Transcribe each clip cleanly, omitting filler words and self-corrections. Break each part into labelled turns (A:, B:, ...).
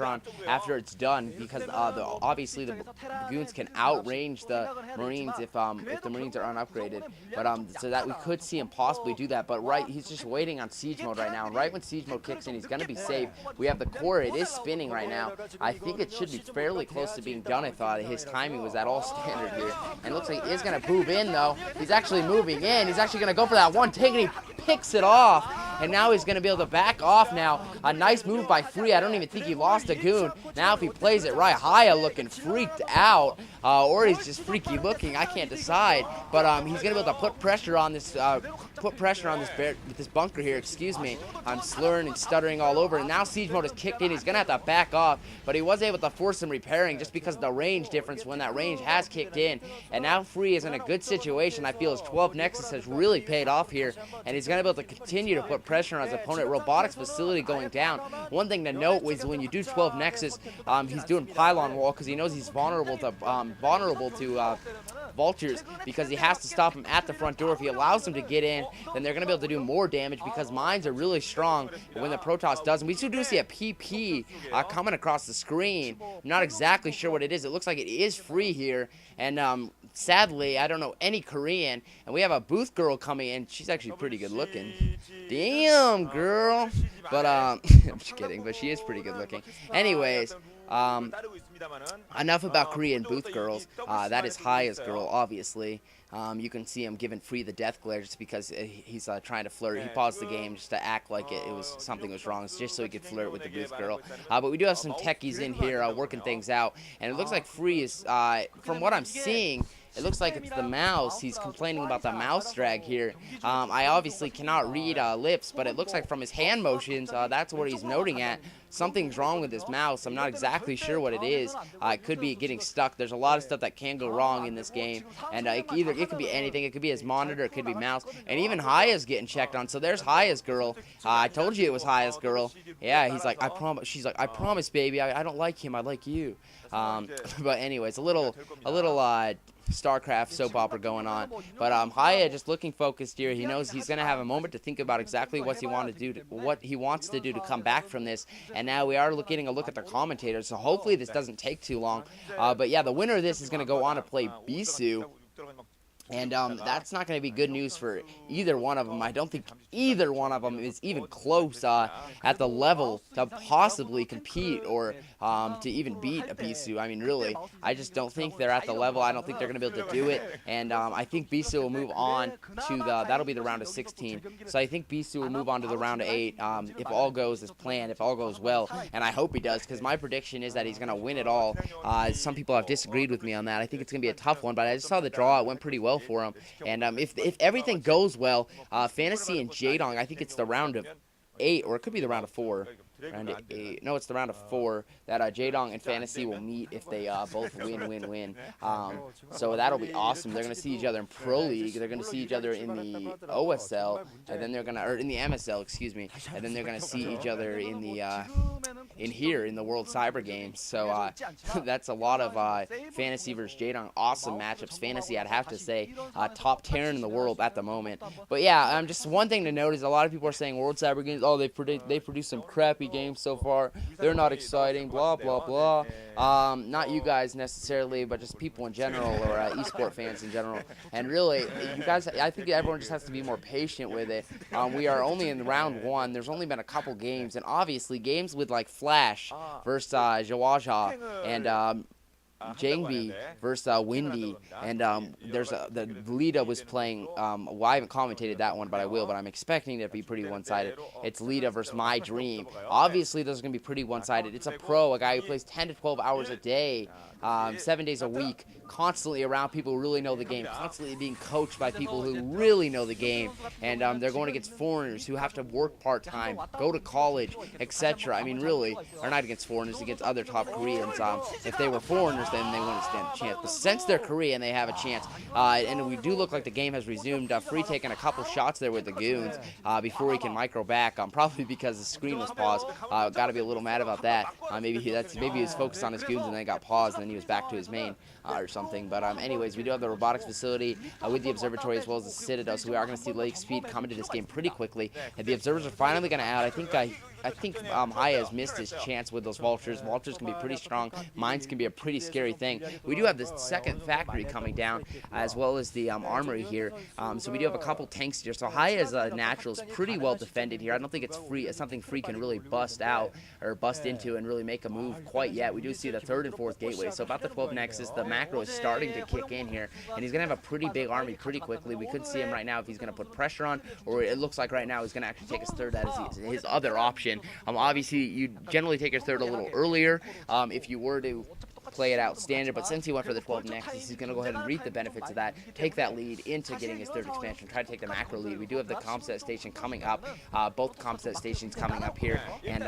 A: on after it's done, because obviously the goons can outrange the Marines if the Marines are unupgraded. But so that we could see him possibly do that. But he's just waiting on siege mode right now. And right when siege mode kicks in, he's gonna be safe. We have the core. It is spinning right now. I think it should be fairly close to being done if his timing was at all standard here. And it looks like he is gonna move in though. He's actually moving in. He's actually gonna go for that one take, and he picks it off. And now he's going to be able to back off now. A nice move by Free. I don't even think he lost a goon. Now if he plays it right, Hiya looking freaked out. Or he's just freaky looking. I can't decide. But he's going to be able to put pressure on this this bunker here. Excuse me. I'm slurring and stuttering all over. And now siege mode is kicked in. He's going to have to back off. But he was able to force some repairing just because of the range difference when that range has kicked in. And now Free is in a good situation. I feel his 12 Nexus has really paid off here. And he's going to be able to continue to put pressure on his opponent. Robotics facility going down. One thing to note is when you do 12 Nexus, he's doing pylon wall because he knows he's vulnerable to vultures, because he has to stop him at the front door. If he allows them to get in, then they're going to be able to do more damage because mines are really strong when the Protoss does. And we do see a PP coming across the screen. I'm not exactly sure what it is. It looks like it is Free here. And sadly, I don't know any Korean. And we have a booth girl coming in. She's actually pretty good looking. Damn, girl. But, I'm just kidding. But she is pretty good looking. Anyways, enough about Korean booth girls. That is Hiya's girl, obviously. You can see him giving Free the death glare just because he's trying to flirt. He paused the game just to act like something was wrong, just so he could flirt with the booth girl. But we do have some techies in here working things out, and it looks like Free is, from what I'm seeing, it looks like it's the mouse. He's complaining about the mouse drag here. I obviously cannot read lips, but it looks like from his hand motions, that's what he's noting at. Something's wrong with his mouse. I'm not exactly sure what it is. It could be getting stuck. There's a lot of stuff that can go wrong in this game, and it could be anything. It could be his monitor. It could be mouse, and even Hiya's getting checked on. So there's Hiya's girl. I told you it was Hiya's girl. Yeah, he's like, I promise. She's like, I promise, baby. I don't like him. I like you. But anyways, a little StarCraft soap opera going on. But Hiya just looking focused here. He knows he's gonna have a moment to think about exactly what he wants to do to come back from this. And now we are getting a look at the commentators, so hopefully this doesn't take too long. But yeah, the winner of this is gonna go on to play Bisu. And that's not going to be good news for either one of them. I don't think either one of them is even close at the level to possibly compete or to even beat a Bisu. I mean, really, I just don't think they're at the level. I don't think they're going to be able to do it. And I think Bisu will move on to that'll be the round of 16. So I think Bisu will move on to the round of 8 if all goes as planned, if all goes well. And I hope he does, because my prediction is that he's going to win it all. Some people have disagreed with me on that. I think it's going to be a tough one, but I just saw the draw. It went pretty well for him. And if everything goes well, Fantasy and Jaedong, I think it's the round of 8, or it could be the round of 4. Round of 8. No, it's the round of 4 that Jaedong and Fantasy will meet if they both win. So that'll be awesome. They're gonna see each other in Pro League. They're gonna see each other in the OSL, and then they're gonna, or in the MSL, excuse me, and then they're gonna see each other in the in the World Cyber Games. So that's a lot of Fantasy versus Jaedong. Awesome matchups. Fantasy, I'd have to say, top 10 in the world at the moment. But yeah, just one thing to note is a lot of people are saying World Cyber Games, oh, they produced some crappy games so far. They're not exciting. Blah blah blah. Not you guys necessarily, but just people in general, or esport fans in general. And really, you guys, I think everyone just has to be more patient with it. We are only in round 1. There's only been a couple games, and obviously games with like Flash versus Jawaja and Jangbi versus Windy, and the Lita was playing. Well, I haven't commentated that one, but I will. But I'm expecting it to be pretty one-sided. It's Lita versus My Dream. Obviously, those are gonna be pretty one-sided. It's a pro, a guy who plays 10 to 12 hours a day, 7 days a week, constantly around people who really know the game, constantly being coached by people who really know the game, and they're going against foreigners who have to work part-time, go to college, etc. I mean, really, they're not against foreigners, against other top Koreans. If they were foreigners, then they wouldn't stand a chance. But since they're Korean, they have a chance. And we do look like the game has resumed. Free taking a couple shots there with the goons before he can micro back, probably because the screen was paused. Got to be a little mad about that. Maybe he was focused on his goons and then got paused, and then he was back to his main or something. But anyways, we do have the robotics facility with the observatory as well as the Citadel, so we are going to see Lake Speed come into this game pretty quickly. And the observers are finally going to out. I think I think Hiya has missed his chance with those vultures. Vultures can be pretty strong. Mines can be a pretty scary thing. We do have the second factory coming down, as well as the armory here. So we do have a couple tanks here. So Hiya's natural is pretty well defended here. I don't think it's free. It's something free can really bust out or bust into and really make a move quite yet. We do see the third and fourth gateway. So about the 12 nexus, the macro is starting to kick in here, and he's gonna have a pretty big army pretty quickly. We could see him right now if he's gonna put pressure on, or it looks like right now he's gonna actually take his third. That is his other option. Obviously, you generally take your third a little earlier if you were to play it out standard, but since he went for the 12 nexus, he's going to go ahead and reap the benefits of that, take that lead into getting his third expansion, try to take the macro lead. We do have the Comset station coming up, both Comset stations coming up here, and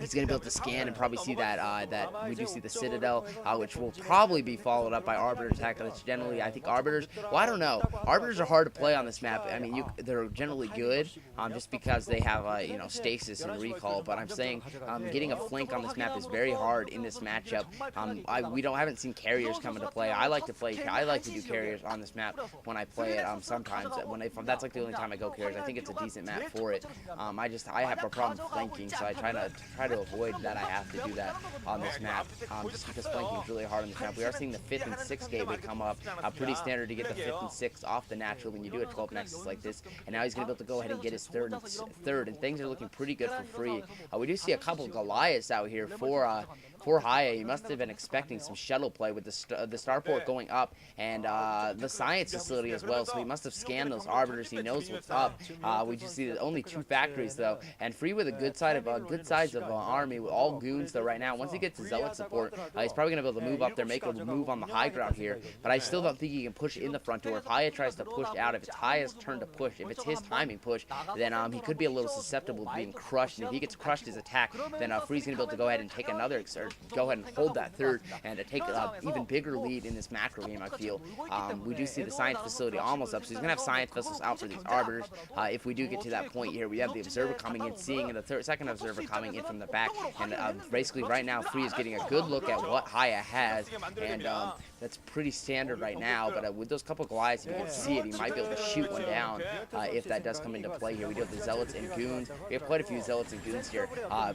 A: he's going to be able to scan and probably see that we do see the Citadel, which will probably be followed up by Arbiter attack. That's generally, I think Arbiters, well, I don't know. Arbiters are hard to play on this map. I mean, they're generally good just because they have, stasis and recall, but I'm saying getting a flank on this map is very hard in this matchup. We haven't seen carriers come into play. I like to do carriers on this map when I play it. Sometimes that's like the only time I go carriers. I think it's a decent map for it. I have a problem flanking, so I try to avoid that. I have to do that on this map, just because flanking is really hard on this map. We are seeing the 5th and 6th gateway come up. Pretty standard to get the 5th and 6th off the natural when you do a 12 nexus like this. And now he's gonna be able to go ahead and get his third, and things are looking pretty good for free. We do see a couple Goliaths out here for Hiya. He must have been expecting some shuttle play with the starport going up and the science facility as well, so he must have scanned those arbiters. He knows what's up. We just see only 2 factories though, and free with a good size of army with all goons though right now. Once he gets his zealot support, he's probably gonna be able to move up there, make a move on the high ground here, but I still don't think he can push in the front door. If Hiya tries to push out, if it's Hiya's turn to push, if it's his timing push, then he could be a little susceptible to being crushed, and if he gets crushed his attack, then Free's gonna be able to go ahead and take another, or go ahead and hold that third and to take an even bigger lead in this macro game, I feel. We do see the science facility almost up, so he's going to have science vessels out for these arbiters. If we do get to that point here, we have the observer coming in, seeing the second observer coming in from the back, and basically right now Free is getting a good look at what Hiya has, and that's pretty standard right now, but with those couple Goliaths, if you can see it, he might be able to shoot one down if that does come into play here. We do have the Zealots and Goons. We have quite a few Zealots and Goons here.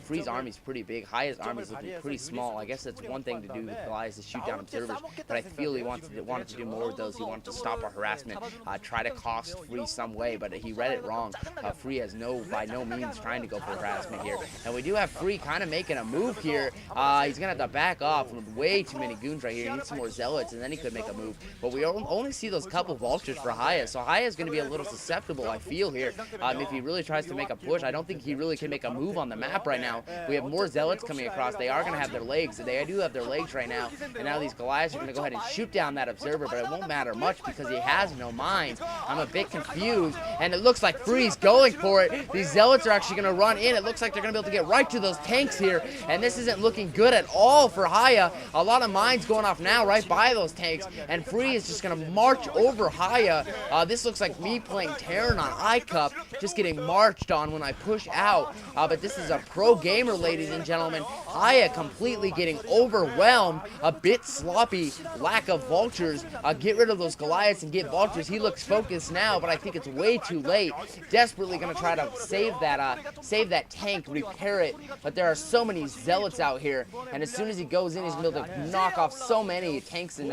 A: Free's army's pretty big. Hiya's army's looking pretty small. I guess that's one thing to do with Goliaths, is shoot down observers, but I feel he wanted to do more with those. He wanted to stop our harassment, try to cost Free some way, but he read it wrong. Free has by no means trying to go for harassment here, and we do have Free kind of making a move here. He's gonna have to back off from way too many Goons right here. He needs some more Zealots, and then he could make a move, but we only see those couple vultures for Hiya, so Hiya's gonna be a little susceptible, I feel, here. If he really tries to make a push, I don't think he really can make a move on the map right now. We have more Zealots coming across. They are gonna have their legs. They do have their legs right now, and now these Goliaths are gonna go ahead and shoot down that observer, but it won't matter much because he has no mines. I'm a bit confused, and it looks like Free's going for it. These Zealots are actually gonna run in. It looks like they're gonna be able to get right to those tanks here, and this isn't looking good at all for Hiya. A lot of mines going off now right by those tanks, and Free is just gonna march over Hiya. This looks like me playing Terran on iCup, just getting marched on when I push out, but this is a pro gamer, ladies and gentlemen. Hiya completely getting overwhelmed, a bit sloppy, lack of vultures. Get rid of those Goliaths and get vultures. He looks focused now, but I think it's way too late. Desperately gonna try to save that tank, repair it, but there are so many Zealots out here, and as soon as he goes in, he's gonna be able to knock off so many tanks and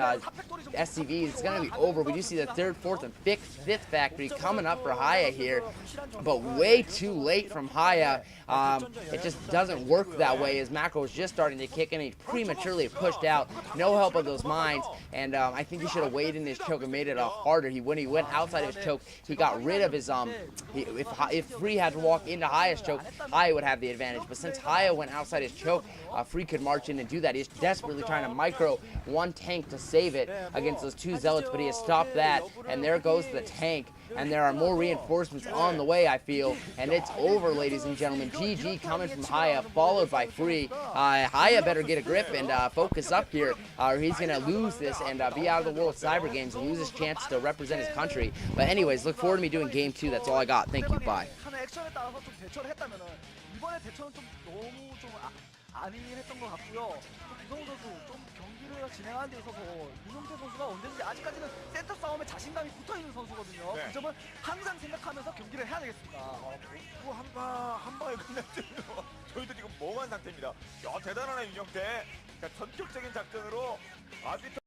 A: SCVs. It's gonna be over. We do see the 3rd, 4th, and 5th factory coming up for Hiya here, but way too late from Hiya. It just doesn't work that way, as Macro is just starting to kick in. He prematurely pushed out, no help of those mines, and I think he should have waited in his choke and made it harder. When he went outside his choke, he got rid of his if Free had to walk into Hiya's choke, Hiya would have the advantage, but since Hiya went outside his choke, Free could march in and do that. He's desperately trying to micro one tank to save it against those 2 Zealots, but he has stopped that, and there goes the tank, and there are more reinforcements on the way, I feel, and it's over, ladies and gentlemen. GG coming from Hiya, followed by Free. Hiya better get a grip and focus up here, or he's going to lose this and be out of the World Cyber Games and lose his chance to represent his country. But anyways, look forward to me doing Game 2. That's all I got. Thank you. Bye.
B: 안일했던 것 같고요. 구성우 선수 좀 경기를 진행하는 데 있어서 윤용태 선수가 언제든지 아직까지는 센터 싸움에 자신감이 붙어있는 선수거든요.
C: 네.
B: 그 점을 항상 생각하면서 경기를 해야 되겠습니다.
C: 복부 한 방에 끝냈죠. 저희도 지금 멍한 상태입니다. 야, 대단하네, 윤영태. 그러니까 전격적인 작전으로 아비터